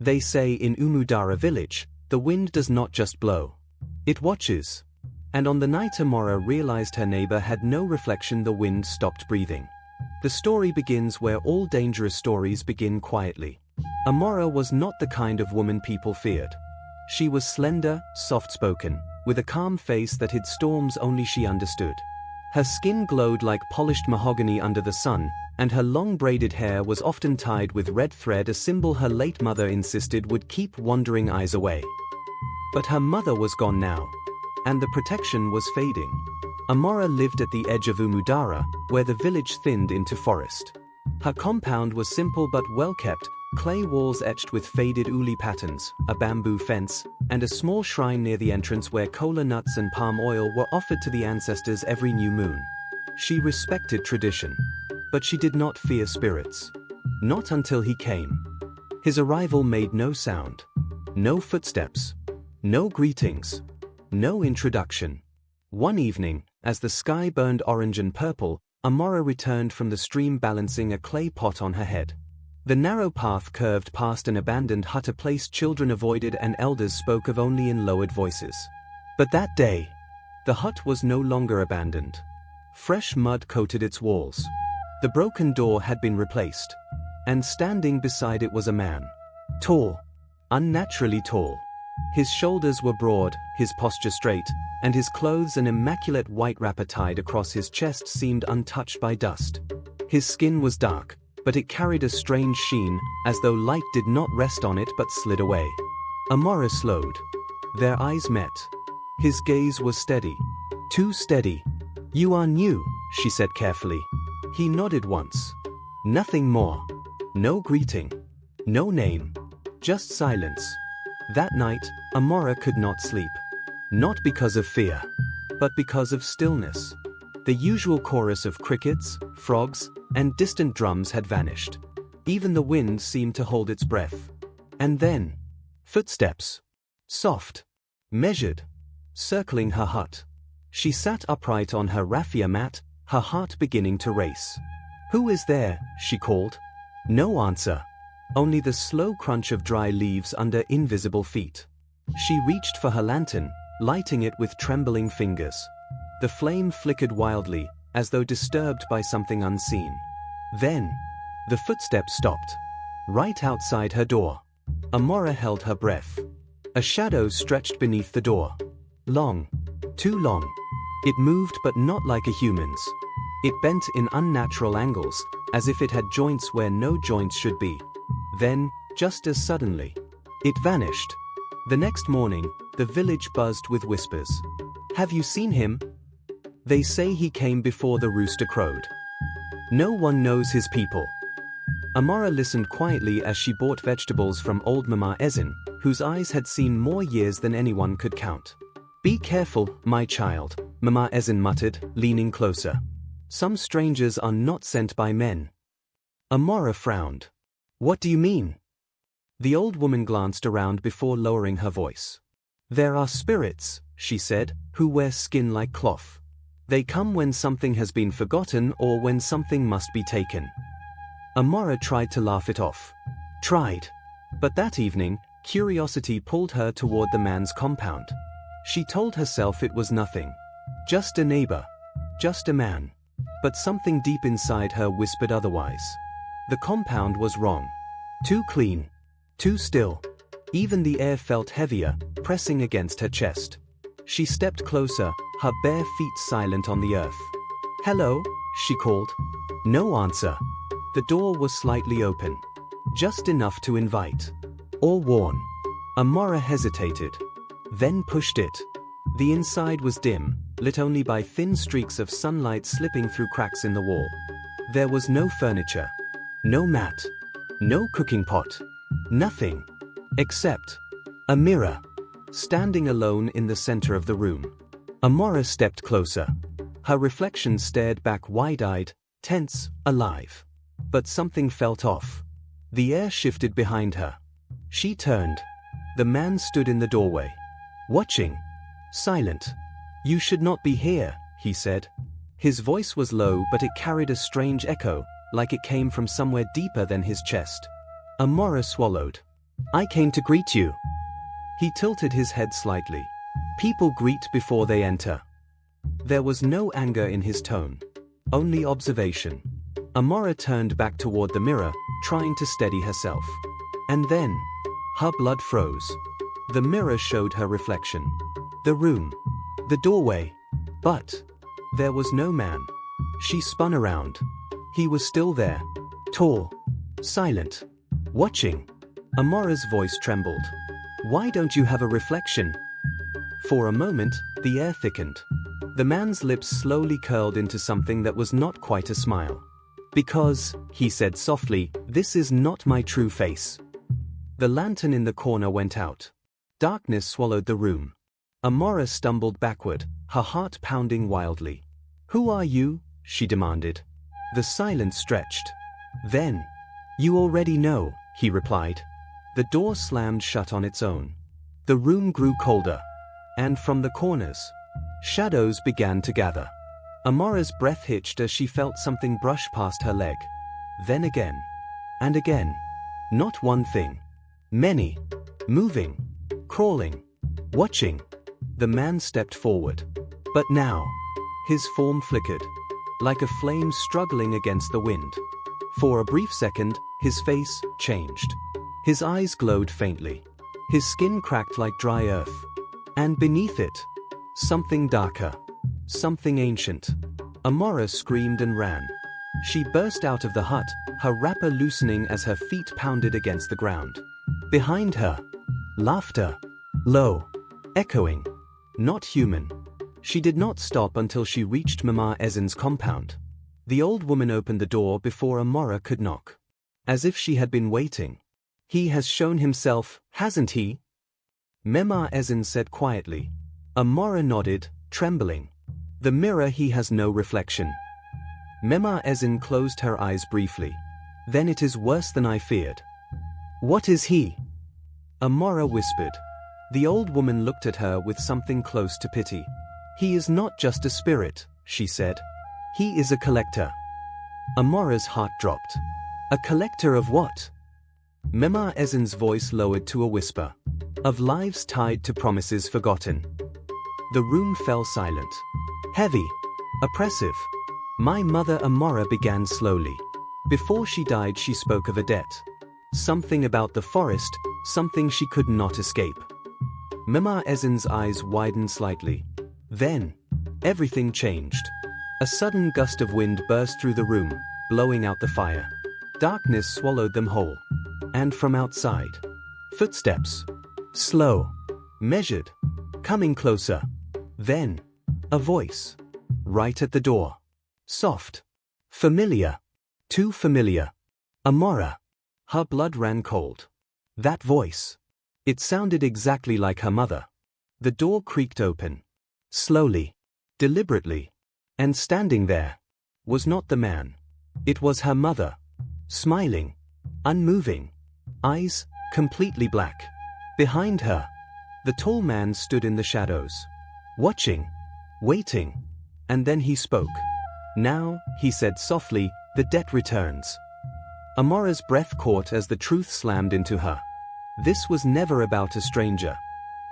They say in Umudara village, the wind does not just blow. It watches. And on the night Amora realized her neighbor had no reflection, the wind stopped breathing. The story begins where all dangerous stories begin quietly. Amora was not the kind of woman people feared. She was slender, soft-spoken, with a calm face that hid storms only she understood. Her skin glowed like polished mahogany under the sun, and her long braided hair was often tied with red thread, a symbol her late mother insisted would keep wandering eyes away. But her mother was gone now, and the protection was fading. Amora lived at the edge of Umudara, where the village thinned into forest. Her compound was simple but well-kept, clay walls etched with faded uli patterns, a bamboo fence, and a small shrine near the entrance where kola nuts and palm oil were offered to the ancestors every new moon. She respected tradition, but she did not fear spirits. Not until he came. His arrival made no sound. No footsteps. No greetings. No introduction. One evening, as the sky burned orange and purple, Amora returned from the stream balancing a clay pot on her head. The narrow path curved past an abandoned hut, a place children avoided and elders spoke of only in lowered voices. But that day, the hut was no longer abandoned. Fresh mud coated its walls. The broken door had been replaced. And standing beside it was a man. Tall. Unnaturally tall. His shoulders were broad, his posture straight, and his clothes, an immaculate white wrapper tied across his chest, seemed untouched by dust. His skin was dark, but it carried a strange sheen, as though light did not rest on it but slid away. Amora slowed. Their eyes met. His gaze was steady. Too steady. "You are new," she said carefully. He nodded once. Nothing more. No greeting. No name. Just silence. That night, Amora could not sleep. Not because of fear, but because of stillness. The usual chorus of crickets, frogs, and distant drums had vanished. Even the wind seemed to hold its breath. And then, footsteps. Soft. Measured. Circling her hut. She sat upright on her raffia mat, her heart beginning to race. "Who is there?" she called. No answer. Only the slow crunch of dry leaves under invisible feet. She reached for her lantern, lighting it with trembling fingers. The flame flickered wildly, as though disturbed by something unseen. Then, the footsteps stopped. Right outside her door. Amora held her breath. A shadow stretched beneath the door. Long. Too long. It moved, but not like a human's. It bent in unnatural angles, as if it had joints where no joints should be. Then, just as suddenly, it vanished. The next morning, the village buzzed with whispers. "Have you seen him? They say he came before the rooster crowed." No one knows his people. Amora listened quietly as she bought vegetables from old Mama Ezin, whose eyes had seen more years than anyone could count. "Be careful, my child," Mama Ezin muttered, leaning closer. "Some strangers are not sent by men." Amora frowned. "What do you mean?" The old woman glanced around before lowering her voice. "There are spirits," she said, "who wear skin like cloth. They come when something has been forgotten or when something must be taken." Amora tried to laugh it off. Tried. But that evening, curiosity pulled her toward the man's compound. She told herself it was nothing. Just a neighbor. Just a man. But something deep inside her whispered otherwise. The compound was wrong. Too clean. Too still. Even the air felt heavier, pressing against her chest. She stepped closer, her bare feet silent on the earth. "Hello," she called. No answer. The door was slightly open. Just enough to invite. Or warn. Amora hesitated. Then pushed it. The inside was dim, lit only by thin streaks of sunlight slipping through cracks in the wall. There was no furniture. No mat. No cooking pot. Nothing. Except a mirror. Standing alone in the center of the room. Amora stepped closer. Her reflection stared back wide-eyed, tense, alive. But something felt off. The air shifted behind her. She turned. The man stood in the doorway. Watching. Silent. "You should not be here," he said. His voice was low, but it carried a strange echo, like it came from somewhere deeper than his chest. Amora swallowed. I came to greet you. He tilted his head slightly. People greet before they enter. There was no anger in his tone. Only observation. Amora turned back toward the mirror, trying to steady herself. And then, her blood froze. The mirror showed her reflection. The room. The doorway. But there was no man. She spun around. He was still there. Tall. Silent. Watching. Amora's voice trembled. Why don't you have a reflection? For a moment, the air thickened. The man's lips slowly curled into something that was not quite a smile. Because, he said softly, this is not my true face. The lantern in the corner went out. Darkness swallowed the room. Amora stumbled backward, her heart pounding wildly. Who are you? She demanded. The silence stretched. Then, you already know, he replied. The door slammed shut on its own. The room grew colder. And from the corners, shadows began to gather. Amora's breath hitched as she felt something brush past her leg. Then again. And again. Not one thing. Many. Moving. Crawling. Watching. The man stepped forward. But now, his form flickered. Like a flame struggling against the wind. For a brief second, his face changed. His eyes glowed faintly. His skin cracked like dry earth. And beneath it, something darker. Something ancient. Amora screamed and ran. She burst out of the hut, her wrapper loosening as her feet pounded against the ground. Behind her, laughter. Low. Echoing. Not human. She did not stop until she reached Mama Ezin's compound. The old woman opened the door before Amora could knock. As if she had been waiting. He has shown himself, hasn't he? Mema Ezin said quietly. Amora nodded, trembling. The mirror he has no reflection. Mema Ezin closed her eyes briefly. Then it is worse than I feared. What is he? Amora whispered. The old woman looked at her with something close to pity. He is not just a spirit, she said. He is a collector. Amora's heart dropped. A collector of what? Mema Ezin's voice lowered to a whisper. Of lives tied to promises forgotten. The room fell silent. Heavy. Oppressive. My mother Amora began slowly. Before she died she spoke of a debt. Something about the forest, something she could not escape. Mema Ezin's eyes widened slightly. Then, everything changed. A sudden gust of wind burst through the room, blowing out the fire. Darkness swallowed them whole. And from outside, footsteps. Slow. Measured. Coming closer. Then, a voice. Right at the door. Soft. Familiar. Too familiar. Amora. Her blood ran cold. That voice. It sounded exactly like her mother. The door creaked open. Slowly. Deliberately. And standing there was not the man. It was her mother. Smiling. Unmoving. Eyes completely black. Behind her, the tall man stood in the shadows. Watching. Waiting. And then he spoke. Now, he said softly, the debt returns. Amora's breath caught as the truth slammed into her. This was never about a stranger.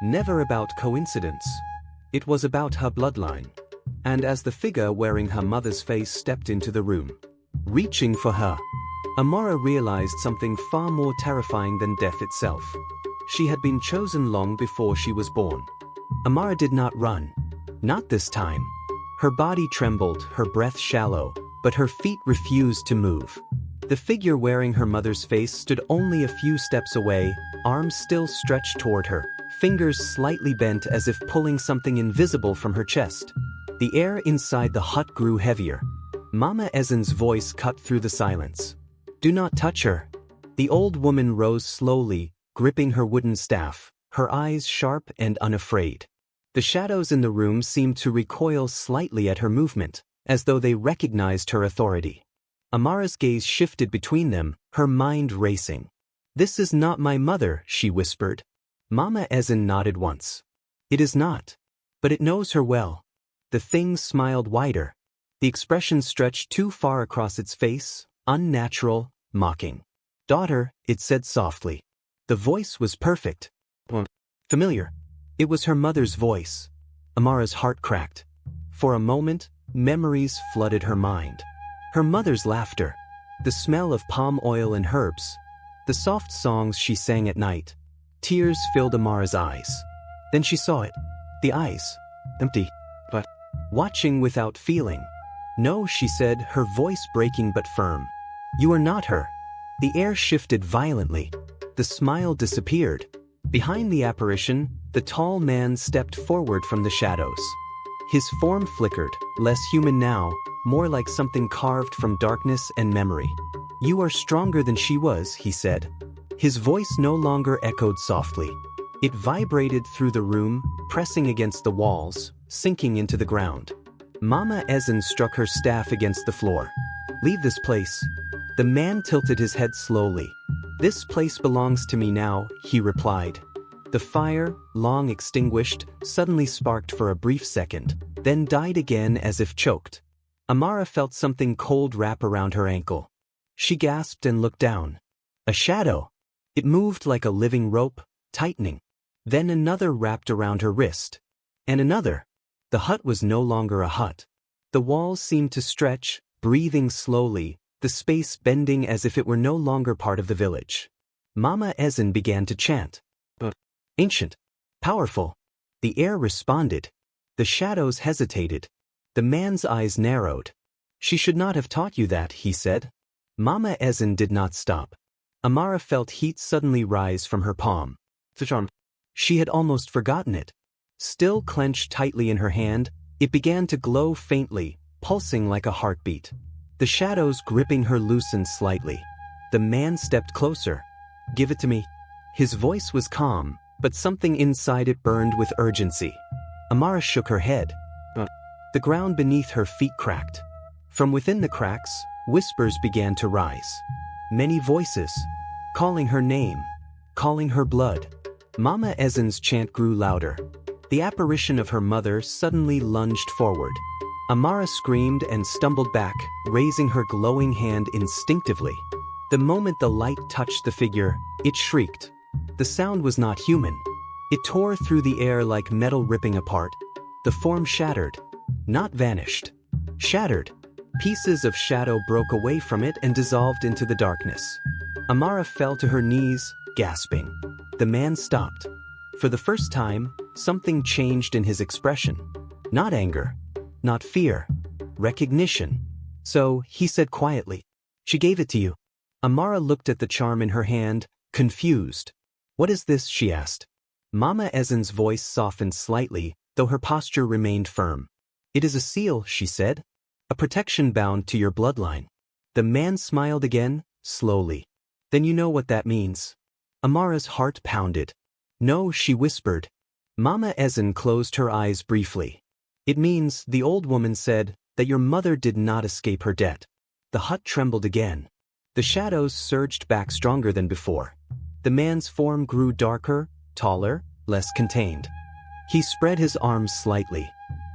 Never about coincidence. It was about her bloodline. And as the figure wearing her mother's face stepped into the room, reaching for her, Amora realized something far more terrifying than death itself. She had been chosen long before she was born. Amora did not run. Not this time. Her body trembled, her breath shallow, but her feet refused to move. The figure wearing her mother's face stood only a few steps away, arms still stretched toward her, fingers slightly bent as if pulling something invisible from her chest. The air inside the hut grew heavier. Mama Ezin's voice cut through the silence. Do not touch her. The old woman rose slowly, gripping her wooden staff, her eyes sharp and unafraid. The shadows in the room seemed to recoil slightly at her movement, as though they recognized her authority. Amara's gaze shifted between them, her mind racing. This is not my mother, she whispered. Mama Ezin nodded once. It is not. But it knows her well. The thing smiled wider. The expression stretched too far across its face, unnatural, mocking. Daughter, it said softly. The voice was perfect. Familiar. It was her mother's voice. Amara's heart cracked. For a moment, memories flooded her mind. Her mother's laughter, the smell of palm oil and herbs, the soft songs she sang at night. Tears filled Amara's eyes. Then she saw it. The eyes. Empty. But watching without feeling. No, she said, her voice breaking but firm. You are not her. The air shifted violently. The smile disappeared. Behind the apparition, the tall man stepped forward from the shadows. His form flickered, less human now, more like something carved from darkness and memory. You are stronger than she was, he said. His voice no longer echoed softly. It vibrated through the room, pressing against the walls, sinking into the ground. Mama Ezen struck her staff against the floor. Leave this place. The man tilted his head slowly. This place belongs to me now, he replied. The fire, long extinguished, suddenly sparked for a brief second, then died again as if choked. Amara felt something cold wrap around her ankle. She gasped and looked down. A shadow. It moved like a living rope, tightening. Then another wrapped around her wrist. And another. The hut was no longer a hut. The walls seemed to stretch, breathing slowly, the space bending as if it were no longer part of the village. Mama Ezen began to chant. Ancient. Powerful. The air responded. The shadows hesitated. The man's eyes narrowed. She should not have taught you that, he said. Mama Ezen did not stop. Amara felt heat suddenly rise from her palm. She had almost forgotten it. Still clenched tightly in her hand, it began to glow faintly, pulsing like a heartbeat. The shadows gripping her loosened slightly. The man stepped closer. Give it to me. His voice was calm, but something inside it burned with urgency. Amara shook her head. The ground beneath her feet cracked. From within the cracks, whispers began to rise. Many voices, calling her name, calling her blood. Mama Ezen's chant grew louder. The apparition of her mother suddenly lunged forward. Amara screamed and stumbled back, raising her glowing hand instinctively. The moment the light touched the figure, it shrieked. The sound was not human. It tore through the air like metal ripping apart. The form shattered. Not vanished. Shattered. Pieces of shadow broke away from it and dissolved into the darkness. Amara fell to her knees, gasping. The man stopped. For the first time, something changed in his expression. Not anger. Not fear. Recognition. So, he said quietly, "She gave it to you." Amara looked at the charm in her hand, confused. "What is this?" she asked. Mama Ezen's voice softened slightly, though her posture remained firm. "It is a seal," she said. "A protection bound to your bloodline." The man smiled again, slowly. "Then you know what that means." Amara's heart pounded. "No," she whispered. Mama Ezen closed her eyes briefly. "It means," the old woman said, "that your mother did not escape her debt." The hut trembled again. The shadows surged back stronger than before. The man's form grew darker, taller, less contained. He spread his arms slightly.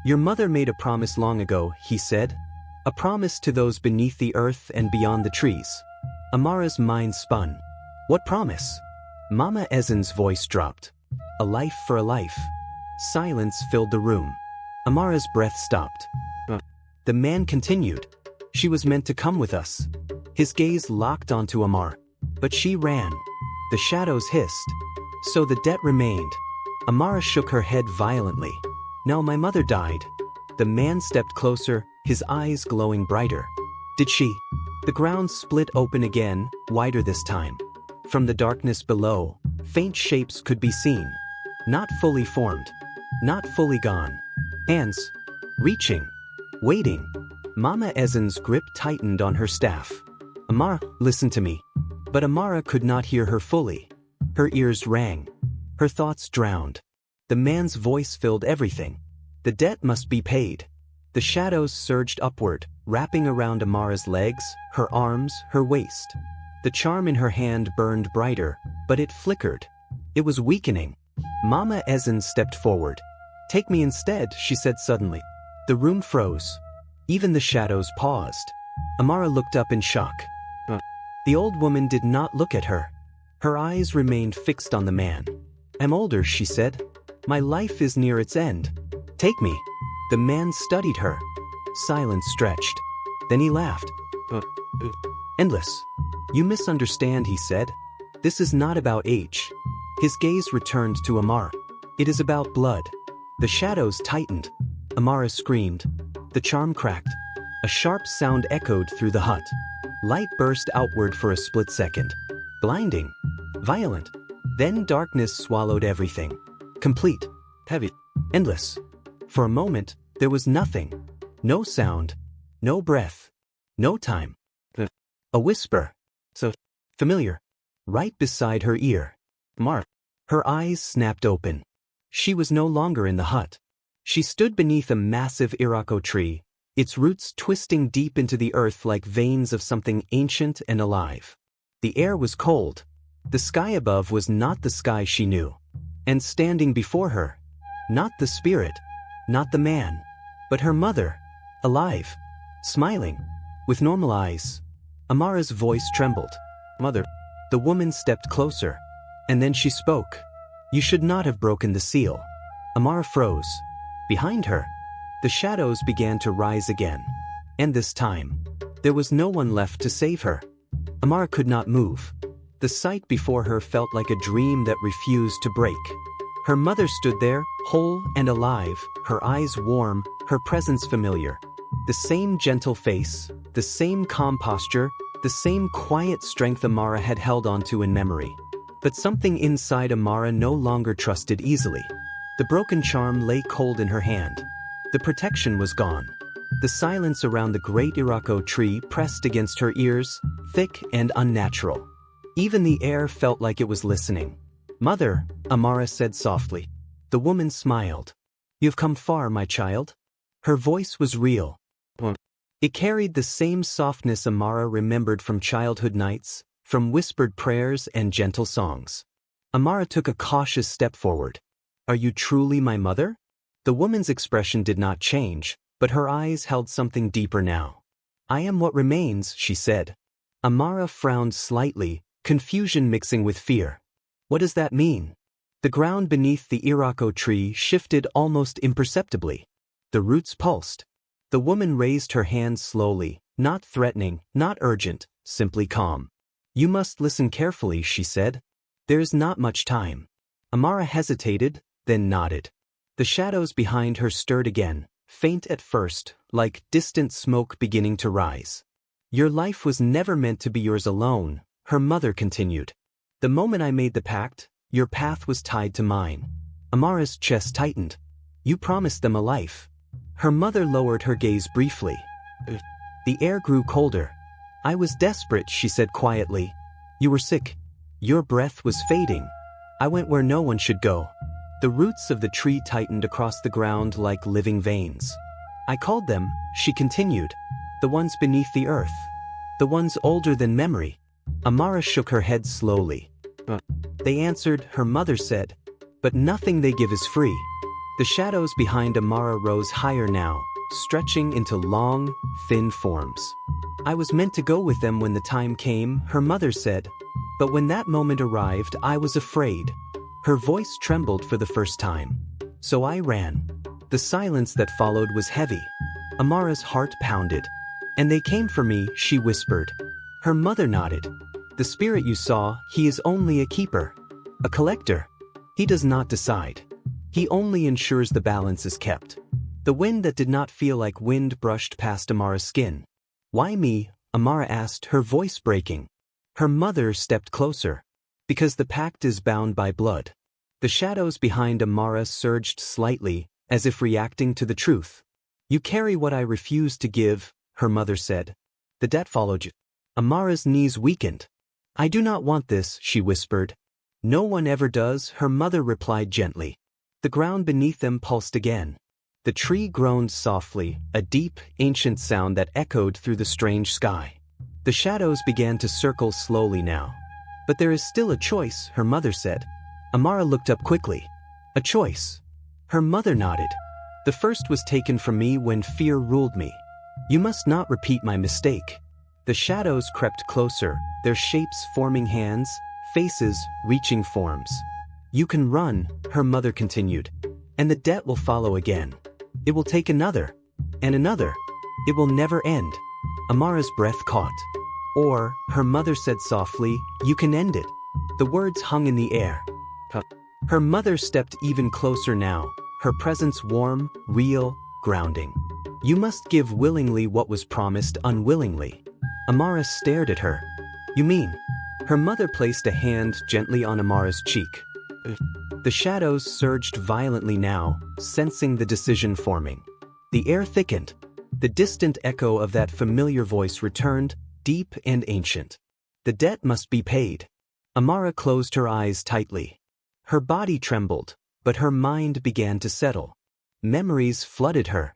"Your mother made a promise long ago," he said. "A promise to those beneath the earth and beyond the trees." Amara's mind spun. "What promise?" Mama Ezen's voice dropped. "A life for a life." Silence filled the room. Amara's breath stopped. The man continued. "She was meant to come with us." His gaze locked onto Amar. But she ran. The shadows hissed. So the debt remained. Amara shook her head violently. "No, my mother died." The man stepped closer, his eyes glowing brighter. "Did she?" The ground split open again, wider this time. From the darkness below, faint shapes could be seen. Not fully formed. Not fully gone. Hands. Reaching. Waiting. Mama Ezen's grip tightened on her staff. "Amara, listen to me." But Amara could not hear her fully. Her ears rang. Her thoughts drowned. The man's voice filled everything. The debt must be paid. The shadows surged upward, wrapping around Amara's legs, her arms, her waist. The charm in her hand burned brighter, but it flickered. It was weakening. Mama Ezen stepped forward. "Take me instead," she said suddenly. The room froze. Even the shadows paused. Amara looked up in shock. The old woman did not look at her. Her eyes remained fixed on the man. I'm older, she said. My life is near its end. Take me. The man studied her. Silence stretched. Then he laughed. Endless. You misunderstand, he said. This is not about age. His gaze returned to Amara. It is about blood. The shadows tightened. Amara screamed. The charm cracked. A sharp sound echoed through the hut. Light burst outward for a split second. Blinding. Violent. Then darkness swallowed everything. Complete. Heavy. Endless. For a moment, there was nothing. No sound. No breath. No time. A whisper. So familiar. Right beside her ear. Mark. Her eyes snapped open. She was no longer in the hut. She stood beneath a massive irako tree, its roots twisting deep into the earth like veins of something ancient and alive. The air was cold. The sky above was not the sky she knew. And standing before her, not the spirit, not the man, but her mother, alive, smiling, with normal eyes. Amara's voice trembled. Mother. The woman stepped closer. And then she spoke. You should not have broken the seal. Amara froze. Behind her, the shadows began to rise again. And this time, there was no one left to save her. Amara could not move. The sight before her felt like a dream that refused to break. Her mother stood there, whole and alive, her eyes warm, her presence familiar. The same gentle face, the same calm posture, the same quiet strength Amara had held onto in memory. But something inside Amara no longer trusted easily. The broken charm lay cold in her hand. The protection was gone. The silence around the great irako tree pressed against her ears, thick and unnatural. Even the air felt like it was listening. Mother, Amara said softly. The woman smiled. You've come far, my child. Her voice was real. It carried the same softness Amara remembered from childhood nights, from whispered prayers and gentle songs. Amara took a cautious step forward. Are you truly my mother? The woman's expression did not change, but her eyes held something deeper now. I am what remains, she said. Amara frowned slightly, confusion mixing with fear. What does that mean? The ground beneath the irako tree shifted almost imperceptibly. The roots pulsed. The woman raised her hand slowly, not threatening, not urgent, simply calm. You must listen carefully, she said. There is not much time. Amara hesitated, then nodded. The shadows behind her stirred again, faint at first, like distant smoke beginning to rise. Your life was never meant to be yours alone, her mother continued. The moment I made the pact, your path was tied to mine. Amara's chest tightened. You promised them a life. Her mother lowered her gaze briefly. The air grew colder. I was desperate, she said quietly. You were sick. Your breath was fading. I went where no one should go. The roots of the tree tightened across the ground like living veins. I called them, she continued, the ones beneath the earth. The ones older than memory. Amara shook her head slowly. They answered, her mother said, but nothing they give is free. The shadows behind Amara rose higher now, stretching into long, thin forms. I was meant to go with them when the time came, her mother said. But when that moment arrived, I was afraid. Her voice trembled for the first time. So I ran. The silence that followed was heavy. Amara's heart pounded. And they came for me, she whispered. Her mother nodded. The spirit you saw, he is only a keeper. A collector. He does not decide. He only ensures the balance is kept. The wind that did not feel like wind brushed past Amara's skin. Why me? Amara asked, her voice breaking. Her mother stepped closer. Because the pact is bound by blood. The shadows behind Amara surged slightly, as if reacting to the truth. You carry what I refuse to give, her mother said. The debt followed you. Amara's knees weakened. I do not want this, she whispered. No one ever does, her mother replied gently. The ground beneath them pulsed again. The tree groaned softly, a deep, ancient sound that echoed through the strange sky. The shadows began to circle slowly now. But there is still a choice, her mother said. Amara looked up quickly. A choice. Her mother nodded. The first was taken from me when fear ruled me. You must not repeat my mistake. The shadows crept closer, their shapes forming hands, faces reaching forms. You can run, her mother continued, and the debt will follow again. It will take another, and another. It will never end. Amara's breath caught. Or, her mother said softly, you can end it. The words hung in the air. Her mother stepped even closer now, her presence warm, real, grounding. You must give willingly what was promised unwillingly. Amara stared at her. You mean? Her mother placed a hand gently on Amara's cheek. The shadows surged violently now, sensing the decision forming. The air thickened. The distant echo of that familiar voice returned, deep and ancient. The debt must be paid. Amara closed her eyes tightly. Her body trembled, but her mind began to settle. Memories flooded her.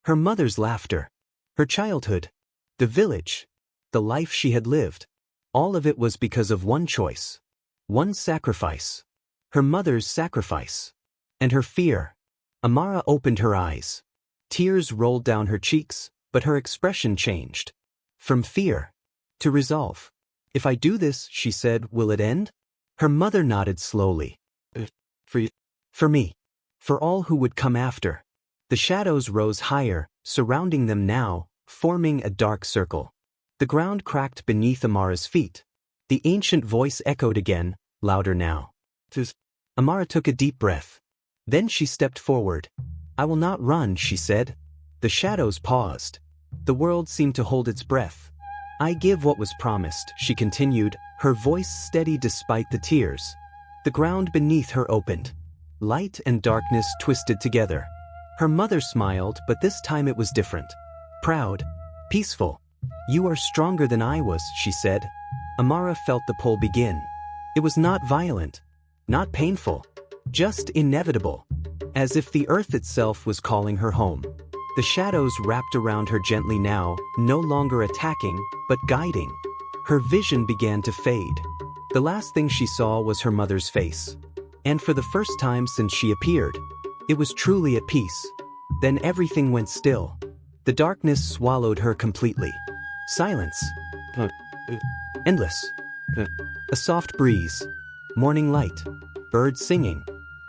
Her mother's laughter. Her childhood. The village. The life she had lived. All of it was because of one choice. One sacrifice. Her mother's sacrifice. And her fear. Amara opened her eyes. Tears rolled down her cheeks, but her expression changed. From fear to resolve. If I do this, she said, will it end? Her mother nodded slowly. For me. For all who would come after. The shadows rose higher, surrounding them now, forming a dark circle. The ground cracked beneath Amara's feet. The ancient voice echoed again, louder now. Amara took a deep breath. Then she stepped forward. I will not run, she said. The shadows paused. The world seemed to hold its breath. I give what was promised, she continued, her voice steady despite the tears. The ground beneath her opened. Light and darkness twisted together. Her mother smiled, but this time it was different. Proud. Peaceful. You are stronger than I was, she said. Amara felt the pull begin. It was not violent. Not painful. Just inevitable. As if the earth itself was calling her home. The shadows wrapped around her gently now, no longer attacking, but guiding. Her vision began to fade. The last thing she saw was her mother's face. And for the first time since she appeared, it was truly at peace. Then everything went still. The darkness swallowed her completely. Silence. Endless. A soft breeze. Morning light. Birds singing.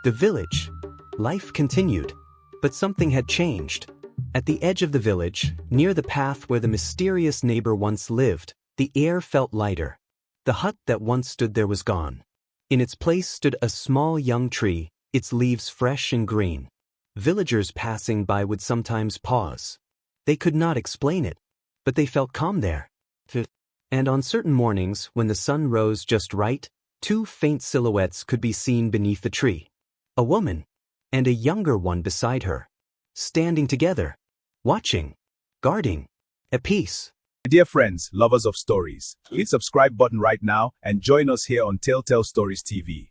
The village. Life continued. But something had changed. At the edge of the village, near the path where the mysterious neighbor once lived, the air felt lighter. The hut that once stood there was gone. In its place stood a small young tree, its leaves fresh and green. Villagers passing by would sometimes pause. They could not explain it, but they felt calm there. And on certain mornings, when the sun rose just right, two faint silhouettes could be seen beneath the tree. A woman, and a younger one beside her. Standing together. Watching. Guarding. At peace. Dear friends, lovers of stories, hit subscribe button right now and join us here on Telltale Stories TV.